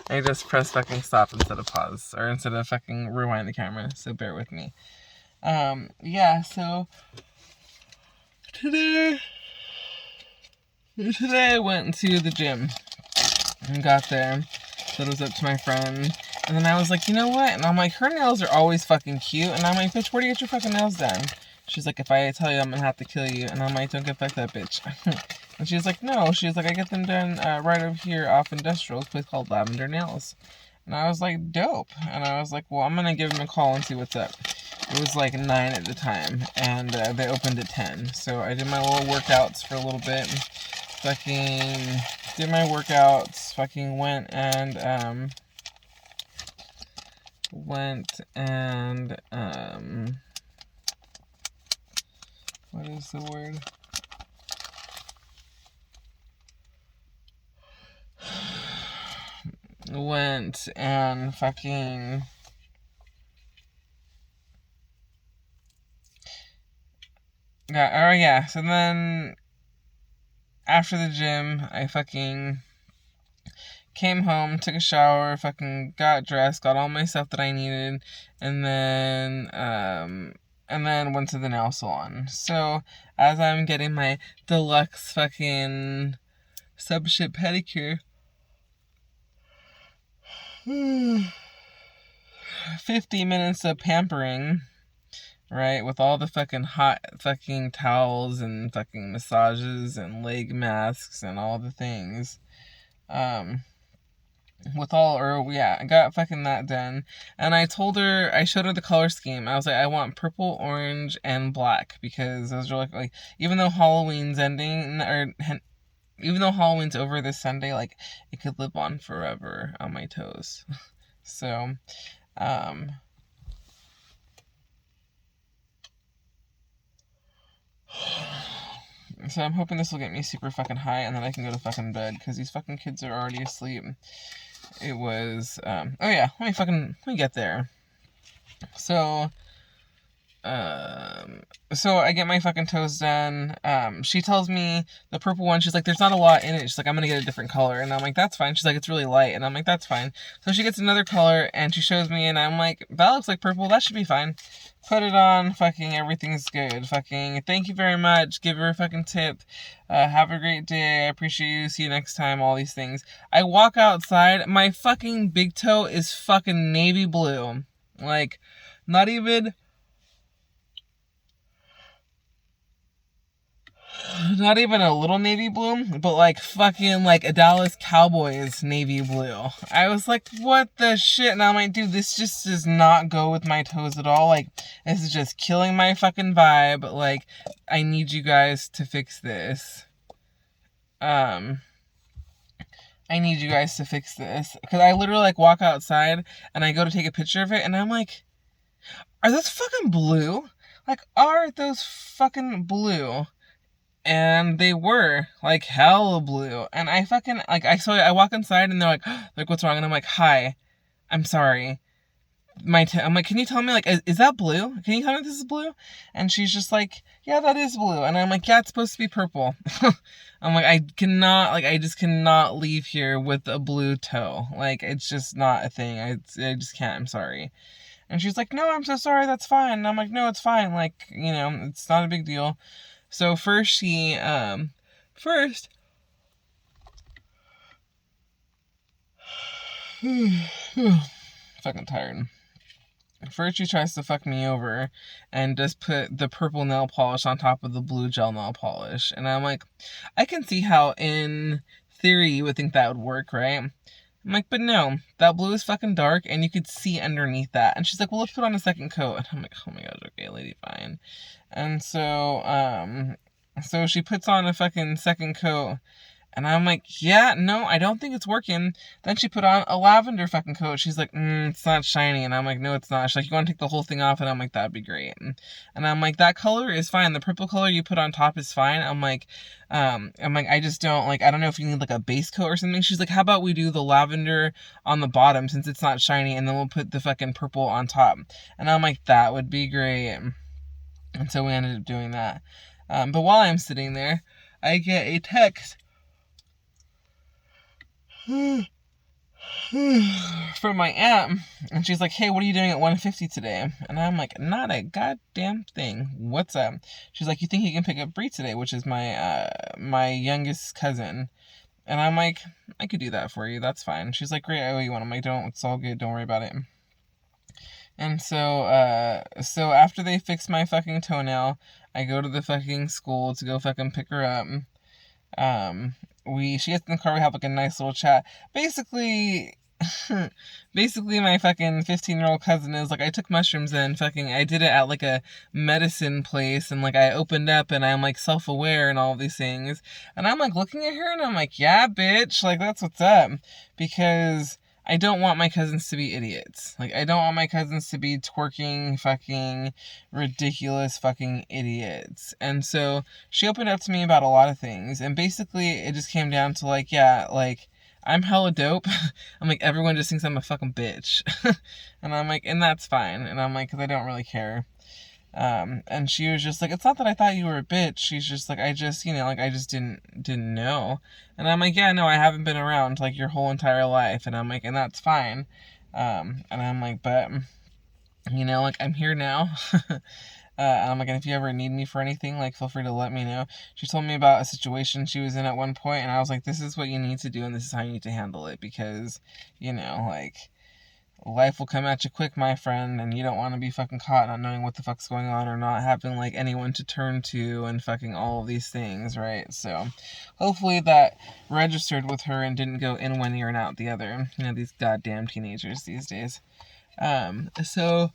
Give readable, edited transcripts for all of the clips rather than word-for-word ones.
I just pressed fucking stop instead of pause, or instead of fucking rewind the camera, so bear with me. Yeah, so today I went to the gym and got there, said it was up to my friend, and then I was like, you know what? And I'm like, her nails are always fucking cute, and I'm like, bitch, where do you get your fucking nails done? She's like, if I tell you, I'm gonna have to kill you, and I'm like, don't get fucked up, bitch. And she's like, no, she's like, I get them done right over here off Industrial, a place called Lavender Nails. And I was like, dope. And I was like, well, I'm gonna give him a call and see what's up. It was like 9 at the time, and they opened at 10. So I did my little workouts for a little bit. Fucking did my workouts. Fucking went and what is the word? Went and fucking so then after the gym, I fucking came home, took a shower, fucking got dressed, got all my stuff that I needed, and then went to the nail salon. So as I'm getting my deluxe fucking sub-ship pedicure, 50 minutes of pampering, right, with all the fucking hot fucking towels and fucking massages and leg masks and all the things. I got fucking that done. And I showed her the color scheme. I was like, I want purple, orange, and black, because those are like even though Halloween's over this Sunday, like, it could live on forever on my toes. So, so I'm hoping this will get me super fucking high, and then I can go to fucking bed, because these fucking kids are already asleep. It was, let me get there. So I get my fucking toes done. She tells me the purple one, she's like, there's not a lot in it. She's like, I'm gonna get a different color. And I'm like, that's fine. She's like, it's really light. And I'm like, that's fine. So she gets another color, and she shows me, and I'm like, that looks like purple. That should be fine. Put it on. Fucking everything's good. Fucking thank you very much. Give her a fucking tip. Have a great day. I appreciate you. See you next time. All these things. I walk outside. My fucking big toe is fucking navy blue. Like, not even a little navy blue, but like fucking like a Dallas Cowboys navy blue. I was like, what the shit? And I'm like, dude, this just does not go with my toes at all. Like, this is just killing my fucking vibe. Like, I need you guys to fix this. I need you guys to fix this. Because I literally like walk outside and I go to take a picture of it, and I'm like, are those fucking blue? Like, are those fucking blue? And they were like hella blue. And I fucking like I walk inside, and they're like, what's wrong? And I'm like, hi, I'm sorry. I'm like, can you tell me, like, is that blue? Can you tell me this is blue? And she's just like, yeah, that is blue. And I'm like, yeah, it's supposed to be purple. I'm like, I just cannot leave here with a blue toe. Like, it's just not a thing. I just can't. I'm sorry. And she's like, no, I'm so sorry. That's fine. And I'm like, no, it's fine. Like, you know, it's not a big deal. So first she, fucking tired. First she tries to fuck me over and just put the purple nail polish on top of the blue gel nail polish. And I'm like, I can see how in theory you would think that would work, right? I'm like, but no, that blue is fucking dark, and you could see underneath that. And she's like, well, let's put on a second coat. And I'm like, oh my gosh, okay, lady, fine. And so she puts on a fucking second coat, and I'm like, yeah, no, I don't think it's working. Then she put on a lavender fucking coat. She's like, it's not shiny. And I'm like, no, it's not. She's like, you want to take the whole thing off? And I'm like, that'd be great. And I'm like, that color is fine. The purple color you put on top is fine. I'm like, I just don't, like, I don't know if you need like a base coat or something. She's like, how about we do the lavender on the bottom since it's not shiny, and then we'll put the fucking purple on top. And I'm like, that would be great. And so we ended up doing that. But while I'm sitting there, I get a text from my aunt, and she's like, hey, what are you doing at 150 today? And I'm like, not a goddamn thing. What's up? She's like, you think you can pick up Bree today, which is my youngest cousin. And I'm like, I could do that for you. That's fine. She's like, great, I owe you one. I'm like, don't, it's all good. Don't worry about it. And so after they fix my fucking toenail, I go to the fucking school to go fucking pick her up. She gets in the car, we have like a nice little chat. Basically, my fucking 15-year-old cousin is like, I took mushrooms and I did it at like a medicine place, and like I opened up and I'm like self-aware and all these things. And I'm like looking at her and I'm like, yeah, bitch, like that's what's up. Because I don't want my cousins to be idiots. Like, I don't want my cousins to be twerking, fucking ridiculous fucking idiots. And so she opened up to me about a lot of things. And basically, it just came down to like, yeah, like, I'm hella dope. I'm like, everyone just thinks I'm a fucking bitch. And I'm like, and that's fine. And I'm like, because I don't really care. And she was just like, it's not that I thought you were a bitch. She's just like, I just, I just didn't know. And I'm like, yeah, no, I haven't been around like your whole entire life. And I'm like, and that's fine. And I'm like, but, like I'm here now. And I'm like, and if you ever need me for anything, like feel free to let me know. She told me about a situation she was in at one point, and I was like, this is what you need to do, and this is how you need to handle it, because, like, life will come at you quick, my friend, and you don't want to be fucking caught not knowing what the fuck's going on, or not having like anyone to turn to, and fucking all of these things, right? So hopefully that registered with her and didn't go in one ear and out the other. These goddamn teenagers these days. So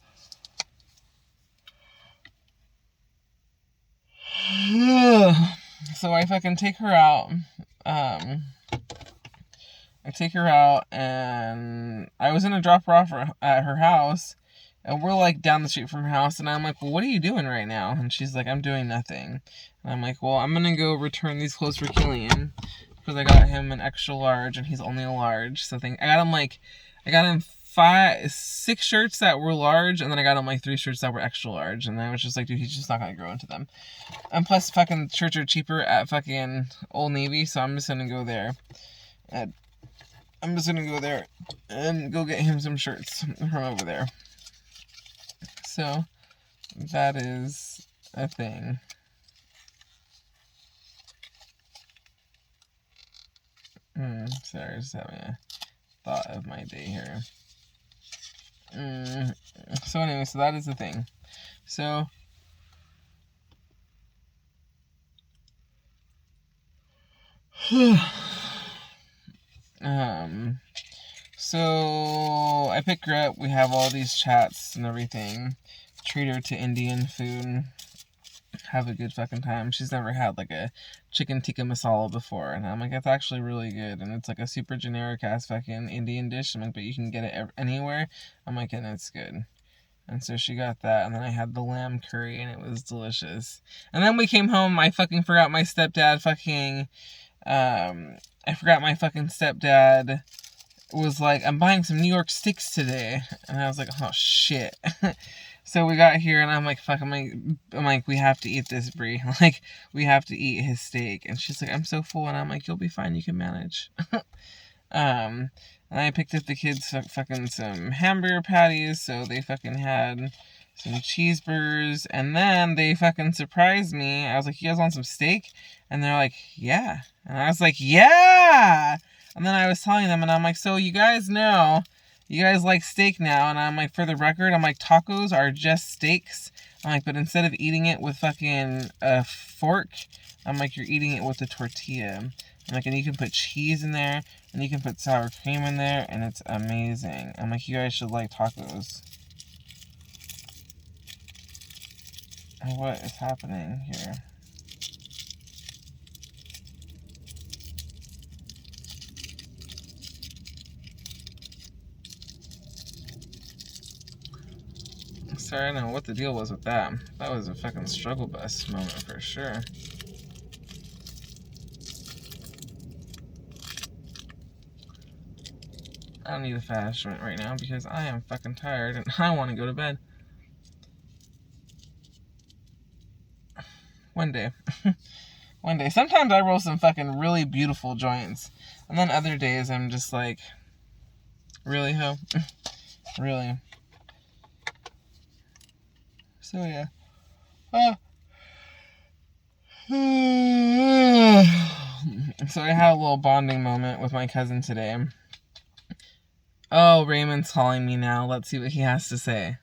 I fucking take her out. I take her out, and I was gonna drop her off at her house, and we're like down the street from her house, and I'm like, well, what are you doing right now? And she's like, I'm doing nothing. And I'm like, well, I'm gonna go return these clothes for Killian, because I got him an extra large, and he's only a large. So I got him 6 shirts that were large, and then I got him like 3 shirts that were extra large, and I was just like, dude, he's just not gonna grow into them. And plus, fucking shirts are cheaper at fucking Old Navy, so I'm just gonna go there. I'm just gonna go there and go get him some shirts from over there. So that is a thing. Sorry, just having a thought of my day here. So anyway, so that is the thing. So so I pick her up, we have all these chats and everything, treat her to Indian food, have a good fucking time. She's never had like a chicken tikka masala before, and I'm like, it's actually really good, and it's like a super generic ass fucking Indian dish. I'm like, but you can get it anywhere. I'm like, and it's good. And so she got that, and then I had the lamb curry, and it was delicious. And then we came home, I fucking forgot my stepdad fucking, I forgot my fucking stepdad was like, I'm buying some New York sticks today. And I was like, oh shit. So we got here, and I'm like, fuck, I'm like, we have to eat this, Brie. Like, we have to eat his steak. And she's like, I'm so full. And I'm like, you'll be fine, you can manage. And I picked up the kids fucking some hamburger patties, so they fucking had some cheeseburgers, and then they fucking surprised me. I was like, you guys want some steak? And they're like, yeah. And I was like, yeah! And then I was telling them, and I'm like, so you guys know, you guys like steak now. And I'm like, for the record, I'm like, tacos are just steaks. I'm like, but instead of eating it with fucking a fork, I'm like, you're eating it with a tortilla. I'm like, and you can put cheese in there, and you can put sour cream in there, and it's amazing. I'm like, you guys should like tacos. What is happening here? Sorry, I don't know what the deal was with that. That was a fucking struggle bus moment for sure. I don't need a fast joint right now because I am fucking tired and I want to go to bed. One day. One day. Sometimes I roll some fucking really beautiful joints. And then other days I'm just like, Really, Ho? Really? So, yeah. So I had a little bonding moment with my cousin today. Oh, Raymond's calling me now. Let's see what he has to say.